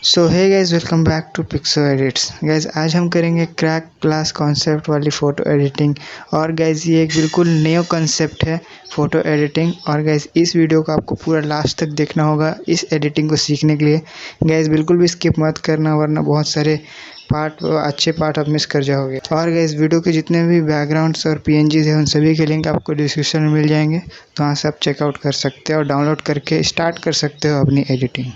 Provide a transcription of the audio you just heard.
So hey guys, welcome back to Pixo Edits. Guys आज हम करेंगे क्रैक क्लास कॉन्सेप्ट वाली फ़ोटो एडिटिंग। और गाइज ये एक बिल्कुल न्यू कॉन्सेप्ट है फ़ोटो एडिटिंग। और गाइज इस वीडियो को आपको पूरा लास्ट तक देखना होगा इस एडिटिंग को सीखने के लिए। गाइज बिल्कुल भी स्किप मत करना, वरना बहुत सारे अच्छे पार्ट आप मिस कर जाओगे। और गाइज वीडियो के जितने भी बैकग्राउंड्स और पीएनजीज हैं उन सभी के लिंक आपको डिस्क्रिप्शन में मिल जाएंगे, तो वहाँ से आप चेकआउट कर सकते हो और डाउनलोड करके स्टार्ट कर सकते हो अपनी एडिटिंग।